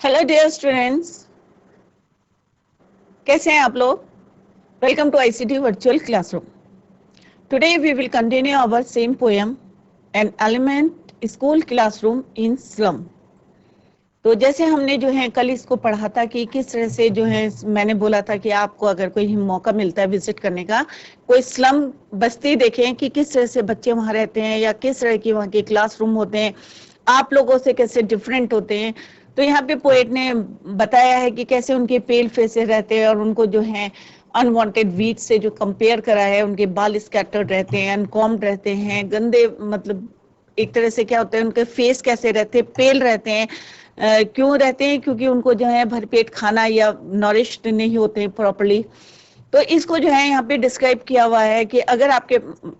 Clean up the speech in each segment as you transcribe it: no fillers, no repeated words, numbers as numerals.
Hello dear students, कैसे हैं आप लोग। Welcome to ICT virtual classroom. Today we will continue our same poem an elementary school classroom in slum. तो जैसे हमने जो है कल इसको पढ़ा था कि किस तरह से जो है मैंने बोला था कि आपको अगर कोई मौका मिलता है विजिट करने का, कोई स्लम बस्ती देखें कि किस तरह से बच्चे वहाँ रहते हैं या किस तरह की वहाँ के क्लासरूम होते हैं, आप लोगों से कैसे डिफरेंट होते हैं। तो यहाँ पे पोएट ने बताया है कि कैसे उनके पेल फेसे रहते हैं और उनको जो है अनवांटेड वीड से जो कंपेयर करा है, उनके बाल स्कैटर्ड रहते हैं, अनकॉम्ड रहते हैं, गंदे मतलब एक तरह से क्या होता है, उनके फेस कैसे रहते हैं, पेल रहते हैं। क्यों रहते हैं? क्योंकि उनको जो है भरपेट खाना या नॉरिश्ड नहीं होते हैं प्रॉपरली। तो इसको जो है यहाँ पे डिस्क्राइब किया हुआ है कि अगर आपके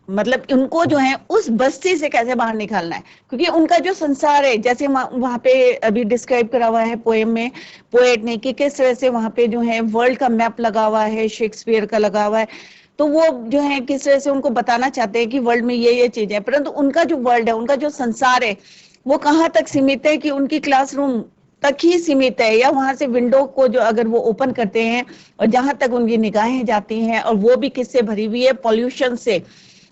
मतलब उनको जो है उस बस्ती से कैसे बाहर निकालना है, क्योंकि उनका जो संसार है, जैसे वहां पे अभी डिस्क्राइब करा हुआ है पोएम में पोएट ने कि किस तरह से वहां पे जो है वर्ल्ड का मैप लगा हुआ है, शेक्सपियर का लगा हुआ है। तो वो जो है किस तरह से उनको बताना चाहते हैं कि वर्ल्ड में ये चीज है, परंतु उनका जो वर्ल्ड है, उनका जो संसार है, वो कहाँ तक सीमित है कि उनकी क्लासरूम तक ही सीमित है, या वहां से विंडो को जो अगर वो ओपन करते हैं और जहां तक उनकी निगाहें जाती हैं, और वो भी किससे भरी हुई है, पॉल्यूशन से,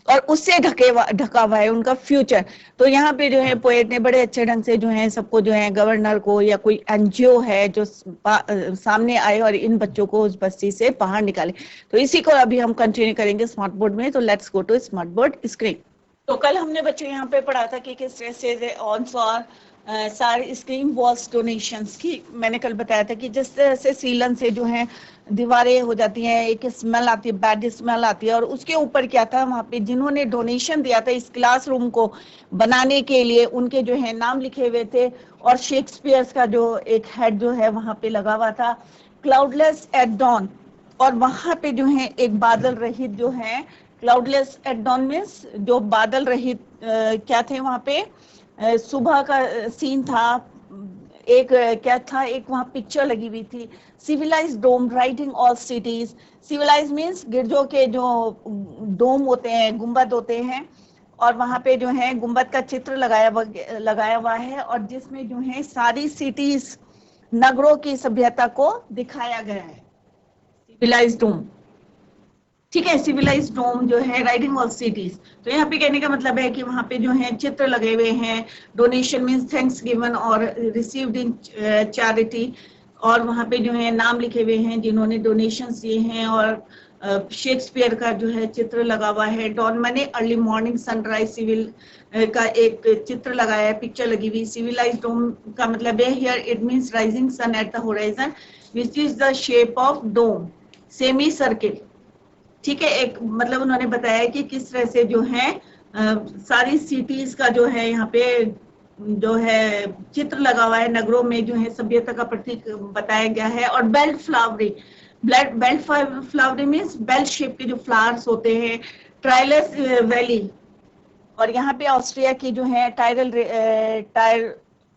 और उससे ढका हुआ है उनका फ्यूचर। तो यहाँ पे जो है पोएट ने बड़े अच्छे ढंग से जो है सबको जो है गवर्नर को या कोई एनजीओ है जो सामने आए और इन बच्चों को उस बस्ती से बाहर निकाले। तो इसी को अभी हम कंटिन्यू करेंगे स्मार्ट बोर्ड में। तो let's go to smart board screen. तो कल हमने बच्चों यहाँ पे पढ़ा था कि किस तरह से ऑल्सो सारे स्क्रीन वॉल्स डोनेशंस की मैंने कल बताया था कि जिस तरह से सीलन से जो है दीवारें हो जाती हैं, एक स्मेल आती है, बैड स्मेल आती है, और उसके ऊपर क्या था, वहाँ पे जिन्होंने डोनेशन दिया था इस क्लासरूम को बनाने के लिए, उनके जो है नाम लिखे हुए थे, और शेक्सपियर का जो एक हेड जो है वहाँ पे लगा हुआ था, क्लाउडलेस एट डॉन। और वहां पे जो है एक बादल रहित जो है, क्लाउडलेस एट डॉन मीन्स जो बादल रहित क्या थे वहां पे, सुबह का सीन था। एक क्या था, एक वहां पिक्चर लगी हुई थी, civilized dome riding all cities. Civilized means गिरजों के जो डोम होते हैं, गुंबद होते हैं, और वहां पे जो है गुंबद का चित्र लगाया हुआ है, और जिसमें जो है सारी सिटीज, नगरों की सभ्यता को दिखाया गया है। सिविलाइज डोम, ठीक है, सिविलाइज डोम जो है राइडिंग ऑल सिटीज। तो यहाँ पे कहने का मतलब है कि वहां पे जो है चित्र लगे हुए हैं, डोनेशन मीन्स थैंक्स गिवन और रिसीव्ड इन चैरिटी, और वहां पे जो है नाम लिखे हुए हैं जिन्होंने डोनेशन दिए हैं, और शेक्सपियर का जो है चित्र लगा हुआ है। डॉन मने अर्ली मॉर्निंग सनराइज, सिविल का एक चित्र लगाया है, पिक्चर लगी हुई। सिविलाइज डोम का मतलब है here it means rising sun at the horizon which is the shape of dome, semi circle. ठीक है, एक मतलब उन्होंने बताया कि किस तरह से जो है सारी सिटीज का जो है यहाँ पे जो है चित्र लगा हुआ है, नगरों में जो है सभ्यता का प्रतीक बताया गया है। और belt flowery, belt flowery means belt shape के जो फ्लावर्स होते हैं। ट्राइलस वैली, और यहाँ पे ऑस्ट्रिया की जो है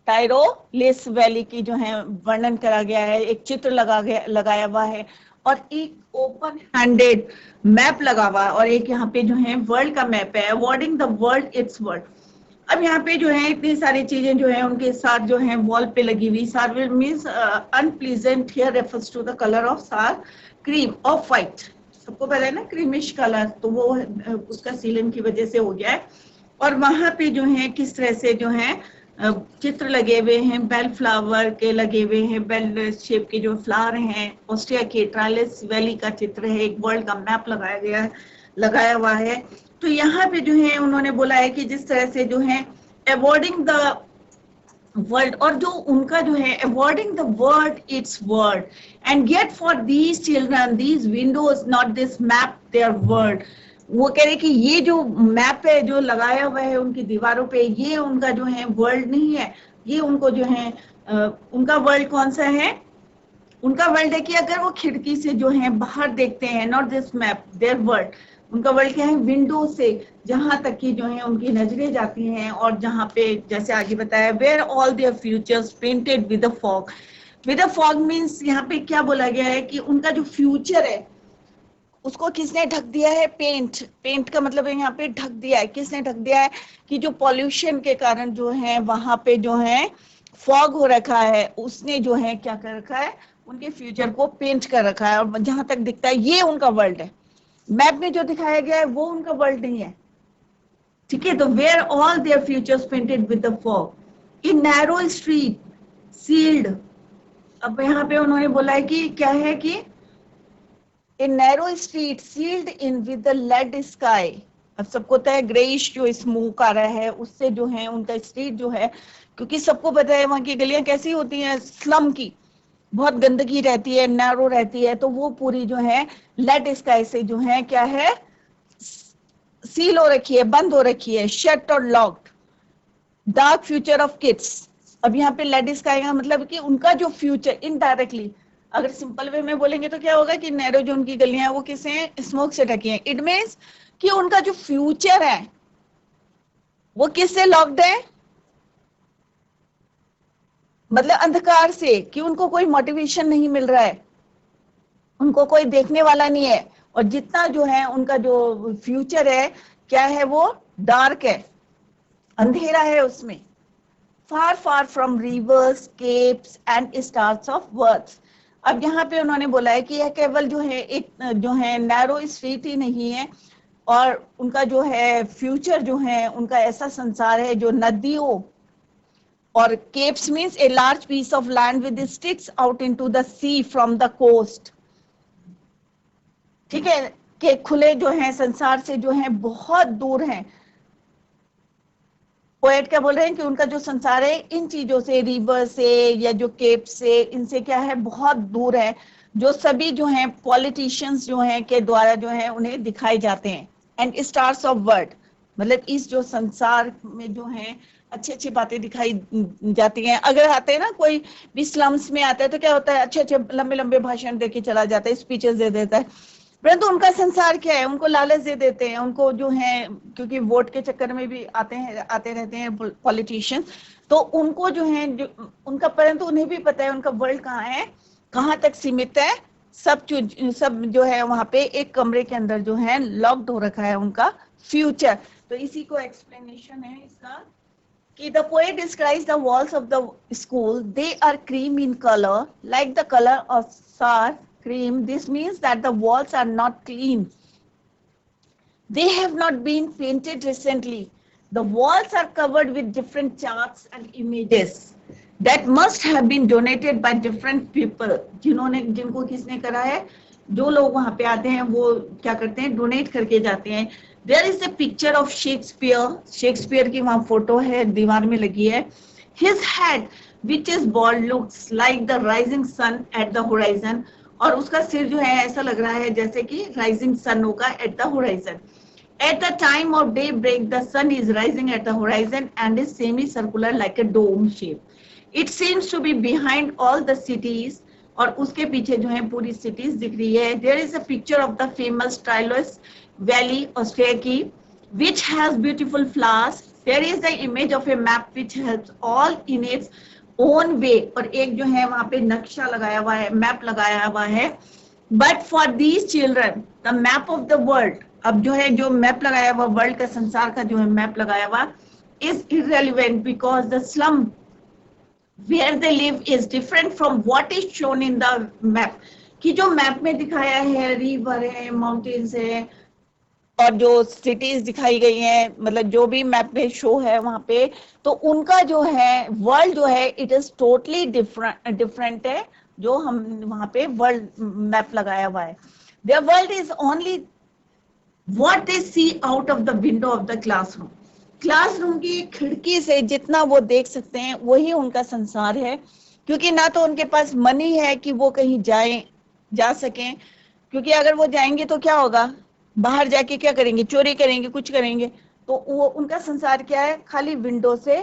टायरोलेस वैली की जो है वर्णन करा गया है, एक चित्र लगाया हुआ है, और एक ओपन हैंडेड मैप लगा हुआ है, और एक यहाँ पे जो है वर्ल्ड का मैप है, awarding the world it's world. अब यहाँ पे जो है इतनी सारी चीजें जो है उनके साथ जो है वॉल पे लगी हुई। Sour means unpleasant here refers to the colour of sour cream off white. सबको पता है ना क्रीमिश कलर, तो वो उसका सीलन की वजह से हो गया है। और वहां पे जो है किस तरह से जो है चित्र लगे हुए हैं, बेल फ्लावर के लगे हुए हैं, बेल शेप के जो फ्लावर हैं। ऑस्ट्रिया के ट्राइलेस वैली का चित्र है, एक वर्ल्ड का मैप लगाया हुआ है। तो यहाँ पे जो है उन्होंने बोला है कि जिस तरह से जो है अवॉर्डिंग द वर्ल्ड, और जो उनका जो है awarding the world it's world, and get for these children these Windows not this map there world. वो कह रहे कि ये जो मैप है जो लगाया हुआ है उनकी दीवारों पे, ये उनका जो है वर्ल्ड नहीं है। ये उनको जो है उनका वर्ल्ड कौन सा है? उनका वर्ल्ड है कि अगर वो खिड़की से जो है बाहर देखते हैं, not this map there world, उनका वर्ल्ड क्या है? विंडो से जहां तक की जो है उनकी नजरें जाती हैं, और जहां पे जैसे आगे बताया where all their futures painted with a fog. With a fog means यहाँ पे क्या बोला गया है कि उनका जो फ्यूचर है उसको किसने ढक दिया है? पेंट का मतलब है यहाँ पे ढक दिया है। किसने ढक दिया है? कि जो पॉल्यूशन के कारण जो है वहां पे जो है फॉग हो रखा है, उसने जो है क्या कर रखा है, उनके फ्यूचर को पेंट कर रखा है, और जहां तक दिखता है ये उनका वर्ल्ड है। मैप में जो दिखाया गया है वो उनका वर्ल्ड नहीं है, ठीक है। तो where all their futures painted with the fog in narrow street sealed. अब यहाँ पे उन्होंने बोला है कि क्या है कि in narrow street sealed in with the lead sky. अब सबको पता है ग्रेइश जो स्मोक आ रहा है उससे जो है उनका स्ट्रीट जो है, क्योंकि सबको पता है वहां की गलियां कैसी होती हैं, स्लम की, बहुत गंदगी रहती है, नैरो रहती है, तो वो पूरी जो है लेड स्काई से जो है क्या है, सील हो रखी है, बंद हो रखी है, शट और locked. Dark future of kids. अब यहाँ पे लेड स्काई का मतलब कि उनका जो फ्यूचर इनडायरेक्टली, अगर सिंपल वे में बोलेंगे तो क्या होगा कि नैरो जो उनकी गलियां हैं वो किससे, स्मोक से ढकी हैं। इट मीन्स कि उनका जो फ्यूचर है वो किससे लॉक्ड है, मतलब अंधकार से, कि उनको कोई मोटिवेशन नहीं मिल रहा है, उनको कोई देखने वाला नहीं है, और जितना जो है उनका जो फ्यूचर है क्या है, वो डार्क है, अंधेरा है उसमें। Far far from rivers, capes and stars of births. अब यहाँ पे उन्होंने बोला है कि यह केवल जो है एक जो है नैरो स्ट्रीट ही नहीं है, और उनका जो है फ्यूचर जो है उनका ऐसा संसार है जो नदियों, और capes means a large piece of land with sticks out into the sea from the coast, ठीक है, के खुले जो है संसार से जो है बहुत दूर हैं। पोएट क्या बोल रहे हैं कि उनका जो संसार है इन चीजों से, रिवर से या जो केप से, इनसे क्या है, बहुत दूर है, जो सभी जो है पॉलिटिशियंस जो हैं के द्वारा जो है उन्हें दिखाए जाते हैं। एंड स्टार्स ऑफ वर्ल्ड, मतलब इस जो संसार में जो है अच्छी अच्छी बातें दिखाई जाती हैं। अगर आते हैं ना, कोई भी स्लम्स में आता है तो क्या होता है, अच्छे अच्छे लंबे लंबे भाषण देके चला जाता है, स्पीचेस दे देता है, परंतु उनका संसार क्या है, उनको लालच दे देते हैं, उनको जो है, क्योंकि वोट के चक्कर में भी आते रहते हैं पॉलिटिशियंस, तो उनको जो है जो उनका, परंतु उन्हें भी पता है उनका वर्ल्ड कहाँ है, कहाँ तक सीमित है, सब जो है वहां पे एक कमरे के अंदर जो है लॉक्ड हो रखा है उनका फ्यूचर। तो इसी को एक्सप्लेनेशन है इसका कि the poet describes the walls of the school. They are cream in color, like the color of sour cream. This means that the walls are not clean. They have not been painted recently. The walls are covered with different charts and images that must have been donated by different people. जिनको किसने करा है, जो लोग वहां पे आते हैं वो क्या करते हैं, डोनेट करके जाते हैं। There is a picture of Shakespeare की वहां फोटो है, दीवार में लगी है। His head, which is bald, looks like the rising sun at the horizon. और उसका सिर जो है ऐसा लग रहा है जैसे कि राइजिंग सन होगा eight the horizon. At the time of daybreak, the sun is rising at the horizon and is semicircular like a dome shape. It seems to be behind all the cities. और उसके पीछे जो है पूरी cities दिख रही है। There is a picture of the famous Talos Valley, Australia, which has beautiful flowers. There is the image of a map which helps all in its own way. और एक जो है वहाँ पे नक्शा लगाया हुआ है, मैप लगाया हुआ है। But for these children, the map of the world, अब जो है जो मैप लगाया हुआ वर्ल्ड का, संसार का जो है मैप लगाया हुआ, is irrelevant because the slum where they live is different from what is shown in the map. कि जो मैप में दिखाया है, रिवर है, माउंटेन्स है, और जो सिटीज दिखाई गई हैं, मतलब जो भी मैप में शो है वहां पे, तो उनका जो है वर्ल्ड जो है इट इज टोटली डिफरेंट है, जो हम वहां पे वर्ल्ड मैप लगाया हुआ है। Their world is only what they see out of the window of the classroom. Classroom की खिड़की से जितना वो देख सकते हैं वही उनका संसार है, क्योंकि ना तो उनके पास मनी है कि वो कहीं जा सकें, क्योंकि अगर वो जाएंगे तो क्या होगा, बाहर जाके क्या करेंगे, चोरी करेंगे, कुछ करेंगे, तो वो उनका संसार क्या है, खाली विंडो से,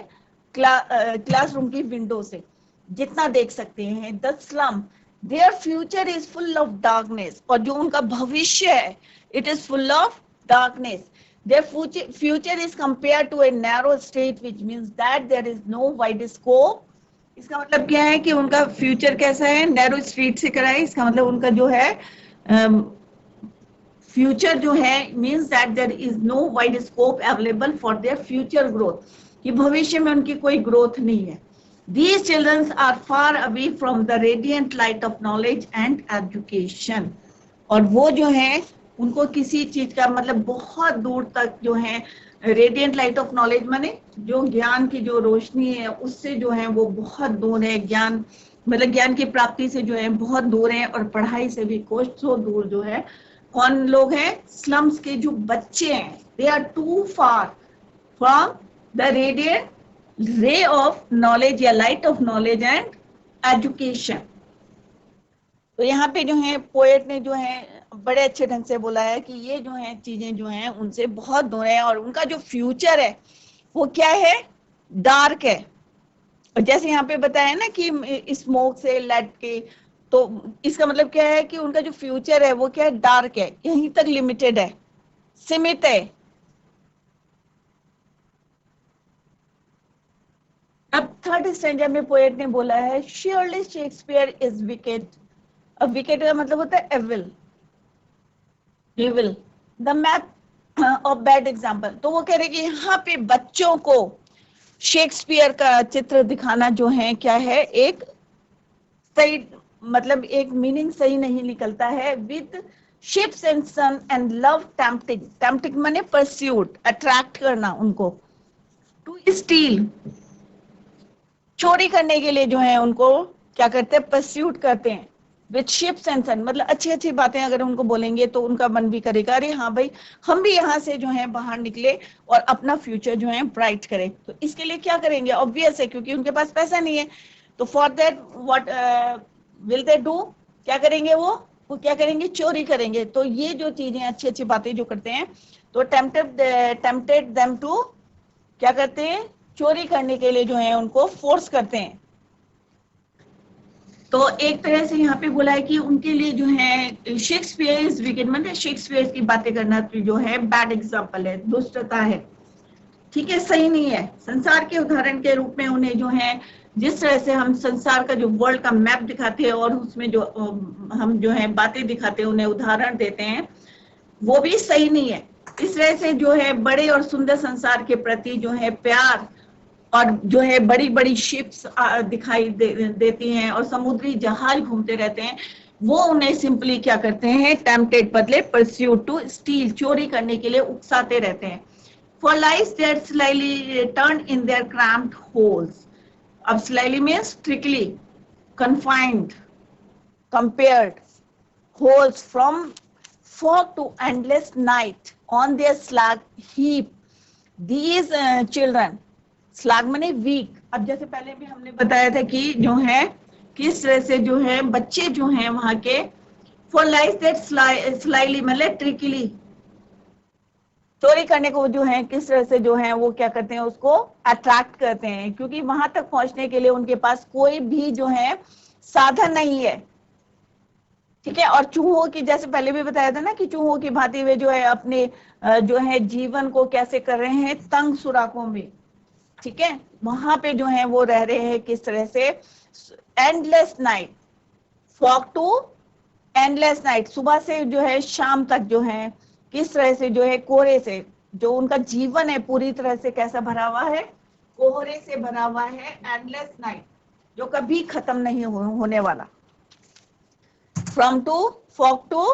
क्लासरूम की विंडो से जितना देख सकते हैं। The slum, their future is full of darkness, और जो उनका भविष्य है it is full of darkness. Their future is compared to a narrow state, which means that there is no wide scope. इसका मतलब क्या है कि उनका फ्यूचर कैसा है, नैरो स्ट्रीट से करा है। इसका मतलब उनका जो है फ्यूचर जो है means that there is no wide scope available for their future growth, कि भविष्य में उनकी कोई ग्रोथ नहीं है। These children are far away from the radiant light of knowledge and education. और वो जो है उनको किसी चीज का मतलब बहुत दूर तक जो है रेडियंट लाइट ऑफ नॉलेज माने जो ज्ञान की जो रोशनी है उससे जो है वो बहुत दूर है, ज्ञान मतलब ज्ञान की प्राप्ति से जो है बहुत दूर है, और पढ़ाई से भी कोसों दूर जो है कौन लोग हैं, स्लम्स के जो बच्चे हैं, they are too far from the radiant ray of knowledge या light of knowledge and education. तो यहाँ पे जो है पोएट ने जो है बड़े अच्छे ढंग से बोला है कि ये जो है चीजें जो हैं उनसे बहुत दूर है, और उनका जो फ्यूचर है वो क्या है, डार्क है। और जैसे यहाँ पे बताया ना कि स्मोक से लट के, तो इसका मतलब क्या है कि उनका जो फ्यूचर है वो क्या है, डार्क है, यहीं तक लिमिटेड है, सीमित है। अब थर्ड स्टैंडर्ड में पोएट ने बोला है, श्योरली शेक्सपियर इज विकेट। अब विकेट का मतलब होता है evil, the map of bad example. तो वो कह रहे कि यहाँ पे बच्चों को शेक्सपियर का चित्र दिखाना जो है क्या है, एक सही मतलब एक मीनिंग सही नहीं निकलता है। With ships and sun and love tempting, tempting माने परस्यूट, अट्रैक्ट करना उनको, टू स्टील चोरी करने के लिए जो है उनको क्या करते हैं, परस्यूट करते हैं। विद शिप्स एंड सन मतलब अच्छी अच्छी बातें अगर उनको बोलेंगे तो उनका मन भी करेगा, अरे हाँ भाई हम भी यहाँ से जो है बाहर निकले और अपना फ्यूचर जो है ब्राइट करें। तो इसके लिए क्या करेंगे, ऑब्वियस है क्योंकि उनके पास पैसा नहीं है, तो for that what will they do, क्या करेंगे वो क्या करेंगे, चोरी करेंगे। तो ये जो चीजें अच्छी अच्छी बातें जो करते हैं, तो टेम्पटेड देम टू, क्या करते हैं, चोरी करने के लिए जो है उनको फोर्स करते हैं। तो एक तरह से यहाँ पे बोला है कि उनके लिए जो है शेक्सपियर इज विकेट, मतलब शेक्सपियर की बातें करना जो है बैड एग्जाम्पल है, दुष्टता है, ठीक है, सही नहीं है। संसार के उदाहरण के रूप में उन्हें जो है, जिस तरह से हम संसार का जो वर्ल्ड का मैप दिखाते हैं और उसमें जो हम जो है बातें दिखाते हैं, उन्हें उदाहरण देते हैं, वो भी सही नहीं है। इस तरह से जो है बड़े और सुंदर संसार के प्रति जो है प्यार और जो है बड़ी बड़ी शिप्स दिखाई देती हैं और समुद्री जहाज घूमते रहते हैं, वो उन्हें सिंपली क्या करते हैं, टेम्पटेड बदले परस्यूट टू स्टील, चोरी करने के लिए उकसाते रहते हैं। For life that slyly turn in their cramped holes. अब slyly means strictly, confined, compared, holes from fog to endless night on their slag heap. These children, स्लाग मने वीक। अब जैसे पहले भी हमने बताया था कि जो है किस तरह से जो है बच्चे जो हैं वहां के, फॉर लाइफ दैट स्लाइली मतलब ट्रिकली, चोरी करने को जो है किस तरह से जो है वो क्या करते हैं, उसको अट्रैक्ट करते हैं, क्योंकि वहां तक पहुंचने के लिए उनके पास कोई भी जो है साधन नहीं है, ठीक है। और चूहों की, जैसे पहले भी बताया था ना कि चूहों की भांति वे जो है अपने जो है जीवन को कैसे कर रहे हैं, तंग सुराखों में, ठीक है, वहां पे जो है वो रह रहे हैं किस तरह से, endless night, fog to endless night, सुबह से जो है शाम तक जो है किस तरह से जो है कोहरे से, जो उनका जीवन है पूरी तरह से कैसा भरा हुआ है, कोहरे से भरा हुआ है, एंडलेस नाइट जो कभी खत्म नहीं होने वाला। From to fog to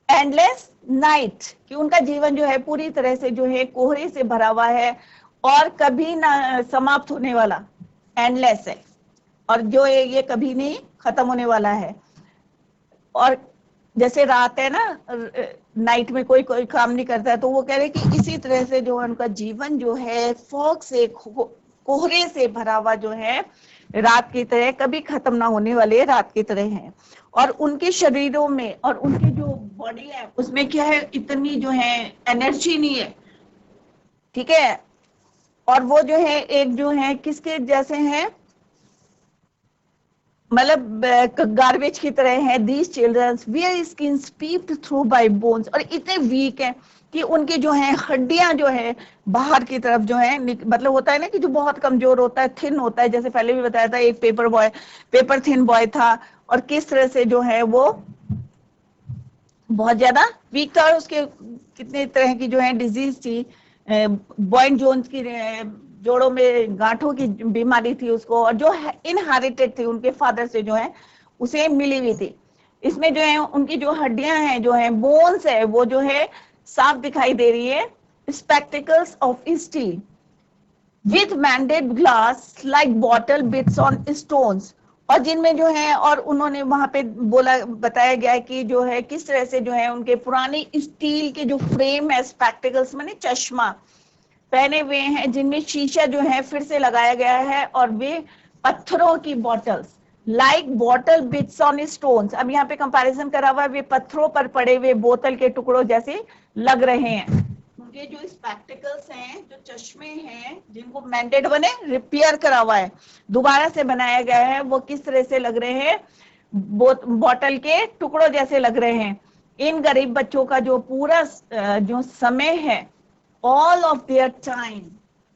endless night, कि उनका जीवन जो है पूरी तरह से जो है कोहरे से भरा हुआ है और कभी ना समाप्त होने वाला, एंडलेस है, और जो ये कभी नहीं खत्म होने वाला है। और जैसे रात है ना, नाइट में कोई काम नहीं करता है, तो वो कह रहे कि इसी तरह से जो उनका जीवन जो है फॉग से, कोहरे से भरा हुआ जो है, रात की तरह, कभी खत्म ना होने वाले रात की तरह है। और उनके शरीरों में और उनकी जो बॉडी है उसमें क्या है, इतनी जो है एनर्जी नहीं है, ठीक है। और वो जो है एक जो है किसके जैसे हैं, मतलब गार्बेज की तरह है। These childrens wear skins peeped through by bones, और इतने वीक हैं कि उनकी जो है हड्डियां जो है बाहर की तरफ जो है, मतलब होता है ना कि जो बहुत कमजोर होता है, थिन होता है, जैसे पहले भी बताया था एक पेपर थिन बॉय था, और किस तरह से जो है वो बहुत ज्यादा वीक था, और उसके कितने तरह की जो है डिजीज थी, बॉयन जोन्स की जोड़ों में गांठों की बीमारी थी उसको, और जो इनहेरिटेड थी उनके फादर से जो है उसे मिली हुई थी। इसमें जो है उनकी जो हड्डियां हैं, जो है बोन्स है, वो जो है साफ दिखाई दे रही है। Spectacles of steel with mended glass like bottle bits on stones, और जिनमें जो है, और उन्होंने वहां पे बोला, बताया गया है कि जो है किस तरह से जो है उनके पुरानी स्टील के जो फ्रेम है, स्पेक्टिकल्स माने चश्मा पहने हुए हैं, जिनमें शीशा जो है फिर से लगाया गया है, और वे पत्थरों की bottles like bottle bits on stones, अब यहाँ पे कंपैरिजन करा हुआ है, वे पत्थरों पर पड़े हुए बोतल के टुकड़ों जैसे लग रहे हैं। उनके जो स्पेक्टिकल्स हैं, जो चश्मे हैं, जिनको मैंडेड बने रिपेयर करा हुआ है, दोबारा से बनाया गया है, वो किस तरह से लग रहे हैं, बॉटल के टुकड़ों जैसे लग रहे हैं। इन गरीब बच्चों का जो पूरा जो समय है, ऑल ऑफ देयर टाइम,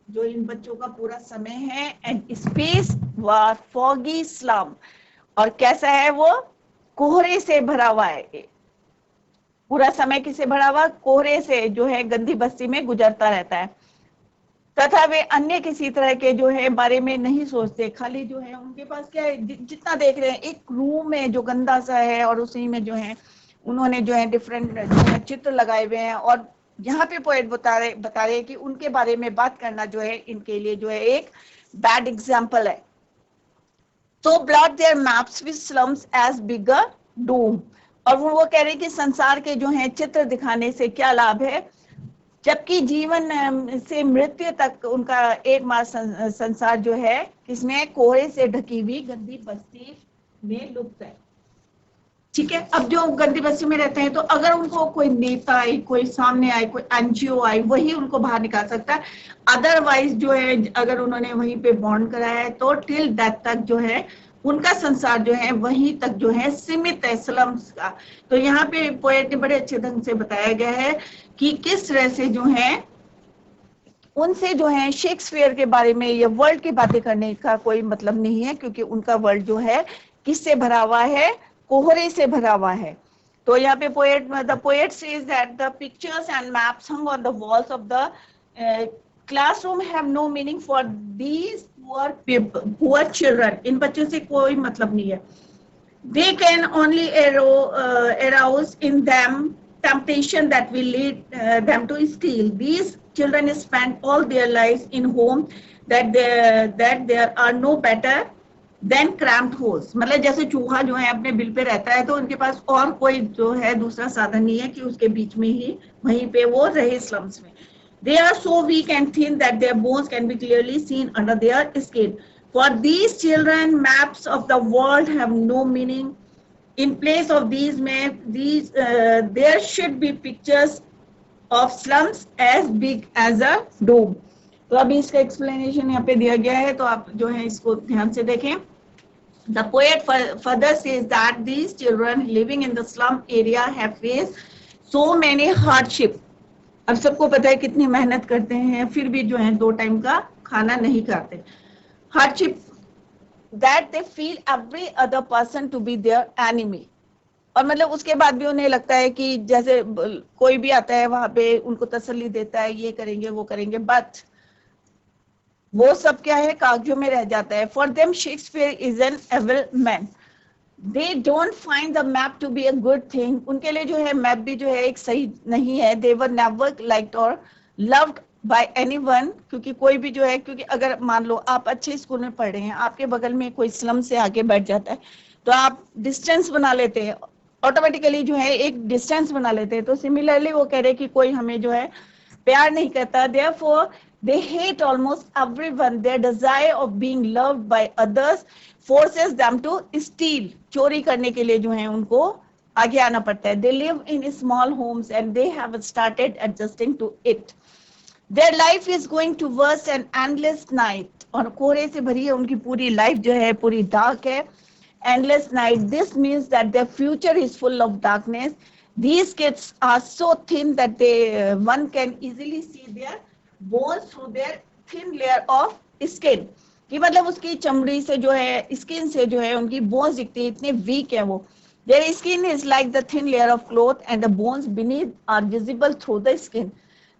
जो इन बच्चों का पूरा समय है, and space were foggy slum, और कैसा है वो, कोहरे से भरा हुआ है। पूरा समय किसे भरा हुआ, कोहरे से जो है गंदी बस्ती में गुजरता रहता है, तथा वे अन्य किसी तरह के जो है बारे में नहीं सोचते। खाली जो है उनके पास क्या है, जितना देख रहे हैं एक रूम में जो गंदा सा है, और उसी में जो है उन्होंने जो है डिफरेंट जो है चित्र लगाए हुए हैं, और यहाँ पे पोएट बता रहे हैं कि उनके बारे में बात करना जो है इनके लिए जो है एक बैड एग्जाम्पल है। तो blot their maps with slums as bigger doom, और वो कह रहे हैं कि संसार के जो है चित्र दिखाने से क्या लाभ है, जबकि जीवन से मृत्यु तक उनका एकमात्र संसार जो है किसमें, कोहरे से ढकी हुई गंदी बस्ती में लुप्त है। ठीक है, अब जो गंदी बस्ती में रहते हैं, तो अगर उनको कोई नेता आए, कोई सामने आए, कोई एनजीओ आए, वही उनको बाहर निकाल सकता है। अदरवाइज जो है अगर उन्होंने वहीं पे बॉन्ड कराया है, तो टिल डेथ तक जो है उनका संसार जो है वहीं तक जो है सीमित है, स्लम्स का। तो यहाँ पे पोएट ने बड़े अच्छे ढंग से बताया गया है कि किस तरह से जो है उनसे जो है शेक्सपियर के बारे में या वर्ल्ड की बातें करने का कोई मतलब नहीं है, क्योंकि उनका वर्ल्ड जो है किससे भरा हुआ है, कोहरे से भरा हुआ है। तो यहाँ पे the poet says that the pictures and maps hung on the walls of the classroom have no meaning for these poor children, इन बच्चों से कोई मतलब नहीं है। They can only arouse in them temptation that will lead them to steal. These children spend all their lives in home that there are no better than cramped holes. मतलब जैसे चूहा जो है अपने बिल पे रहता है, तो उनके पास और कोई जो है दूसरा साधन नहीं है कि उसके बीच में ही वहीं पे वो रहे स्लम्स में। They are so weak and thin that their bones can be clearly seen under their skin. For these children, maps of the world have no meaning. In place of these maps, there should be pictures of slums as big as a dome. तो अभी इसका explanation यहाँ पे दिया गया है, तो आप जो है इसको ध्यान से देखें। The poet further says that these children living in the slum area have faced so many hardships. अब सबको पता है कितनी मेहनत करते हैं, फिर भी जो है 2 टाइम का खाना नहीं खाते। Hardship that they feel every other person to be their enemy, और मतलब उसके बाद भी उन्हें लगता है कि जैसे कोई भी आता है वहां पे उनको तसल्ली देता है, ये करेंगे वो करेंगे, बट वो सब क्या है, कागजों में रह जाता है। For them Shakespeare is an evil man, they don't find the map to be a good thing, उनके लिए जो है मैप भी जो है एक सही नहीं है। दे वर नेवर लाइक्ड और लव्ड बाय एनीवन, क्योंकि कोई भी जो है, क्योंकि अगर मान लो आप अच्छे स्कूल में पढ़ रहे हैं, आपके बगल में कोई स्लम से आके बैठ जाता है, तो आप डिस्टेंस बना लेते हैं, ऑटोमेटिकली जो है एक डिस्टेंस बना लेते हैं। तो सिमिलरली वो कह रहे हैं कि कोई हमें जो है प्यार नहीं करता, therefore they hate almost everyone. Their desire of being loved by others forces them to steal. चोरी करने के लिए जो है उनको आगे आना पड़ता है। They live in small homes and they have started adjusting to it. Their life is going towards an endless night. और कोहरे से भरी है उनकी पूरी लाइफ जो है, पूरी डार्क है, endless night. This means that their future is full of darkness. These kids are so thin that one can easily see their bones through their thin layer of skin. कि मतलब उसकी चमड़ी से जो है, स्किन से जो है उनकी बोन्स दिखती है, इतने वीक है वो। Their skin is like the thin layer of cloth and the bones beneath are visible through the skin.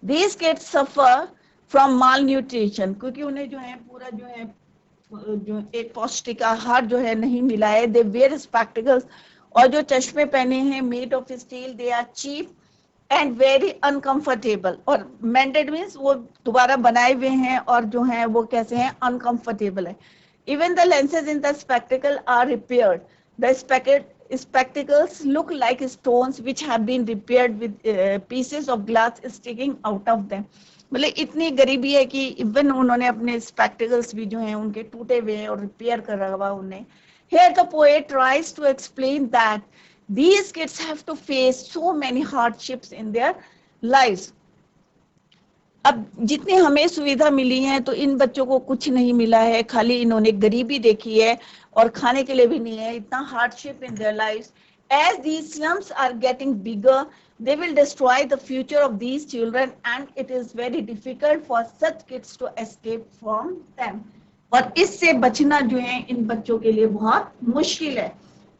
These kids suffer from mall nutrition, क्योंकि उन्हें जो है पूरा जो एक पौष्टिक आहार जो है नहीं मिला है। दे वेयर स्पेक्टिकल्स, और जो चश्मे पहने हैं made of steel, they are cheap and very uncomfortable, और मेंटेड मीन्स वो दोबारा बनाए हुए हैं और जो है वो कैसे हैं, अनकंफर्टेबल है। Even the lenses in the spectacle are repaired, the spectacles look like stones which have been repaired with pieces of glass sticking out of them। मतलब इतनी गरीबी है कि इवन उन्होंने अपने स्पेक्टिकल्स भी जो हैं उनके टूटे हुए हैं और रिपेयर कर रखा उन्हें। Here the poet tries to explain that these kids have to face so many hardships in their lives। अब जितनी हमें सुविधा मिली है तो इन बच्चों को कुछ नहीं मिला है, खाली इन्होंने गरीबी देखी है और खाने के लिए भी नहीं है, इतना hardship in their lives. As these slums are getting bigger, they will destroy the future of these children and it is very difficult for such kids to escape from them। और इससे बचना जो है इन बच्चों के लिए बहुत मुश्किल है,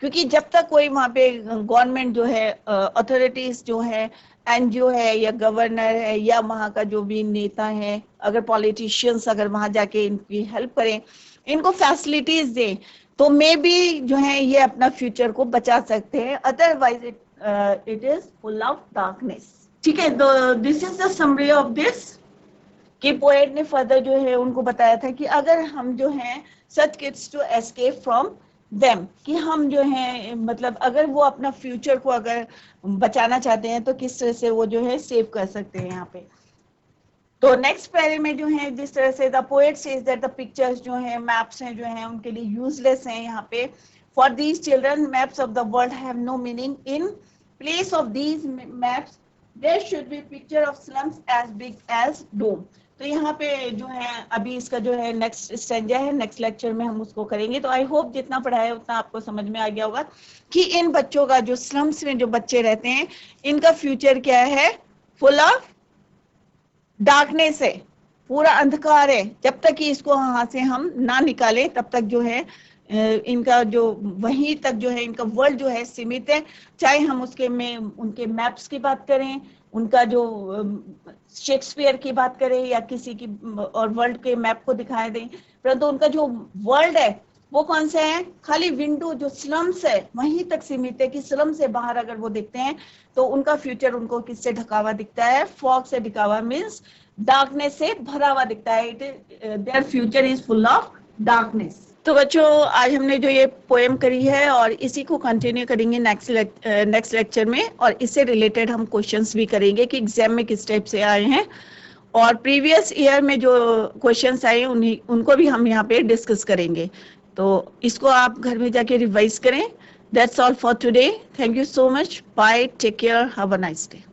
क्योंकि जब तक कोई वहाँ पे गवर्नमेंट जो है, अथॉरिटीज जो है, एनजीओ है या गवर्नर है या वहाँ का जो भी नेता है, अगर पॉलिटिशियंस अगर वहाँ जाके इनकी हेल्प करें, इनको फैसिलिटीज दें, तो मे बी जो है ये अपना फ्यूचर को बचा सकते हैं। Otherwise it is full of darkness. ठीक है, तो this is the summary of this, कि पोएट ने फर्दर जो है उनको बताया था कि अगर हम जो है such kids to escape from them, कि हम जो है मतलब अगर वो अपना फ्यूचर को अगर बचाना चाहते हैं तो किस तरह से वो जो है सेव कर सकते हैं यहाँ पे। तो नेक्स्ट पैरे में जो है जिस तरह से the poet says that the pictures जो है, मैप्स हैं जो हैं उनके लिए यूजलेस हैं यहाँ पे। For these children maps of the world have no meaning. In place of these maps there should be picture of slums as big as dome. तो यहाँ पे जो है अभी इसका जो है नेक्स्ट स्टेंजा है, नेक्स्ट लेक्चर में हम उसको करेंगे। तो आई होप जितना पढ़ा है उतना आपको समझ में आ गया होगा कि इन बच्चों का जो स्लम्स में जो बच्चे रहते हैं इनका फ्यूचर क्या है, फुल ऑफ डार्कनेस है, पूरा अंधकार है। जब तक कि इसको वहां से हम ना निकालें तब तक जो है इनका जो वहीं तक जो है इनका वर्ल्ड जो है सीमित है। चाहे हम उसके में उनके मैप्स की बात करें, उनका जो शेक्सपियर की बात करें या किसी की और वर्ल्ड के मैप को दिखाई दें, परंतु उनका जो वर्ल्ड है वो कौन सा है, खाली विंडो जो स्लम्स है वहीं तक सीमित है। कि स्लम से बाहर अगर वो देखते हैं तो उनका फ्यूचर उनको किससे ढका हुआ दिखता है, फॉग से ढका हुआ, मीन्स डार्कनेस से भरा हुआ दिखता है। Their future is full of darkness. तो बच्चों आज हमने जो ये पोएम करी है और इसी को कंटिन्यू करेंगे नेक्स्ट लेक्चर में, और इससे रिलेटेड हम क्वेश्चंस भी करेंगे कि एग्जाम में किस टाइप से आए हैं और प्रीवियस ईयर में जो क्वेश्चंस आए उनको भी हम यहाँ पे डिस्कस करेंगे। तो इसको आप घर में जाके रिवाइज करें। That's all for today. Thank you so much. Bye, take care, have a nice day.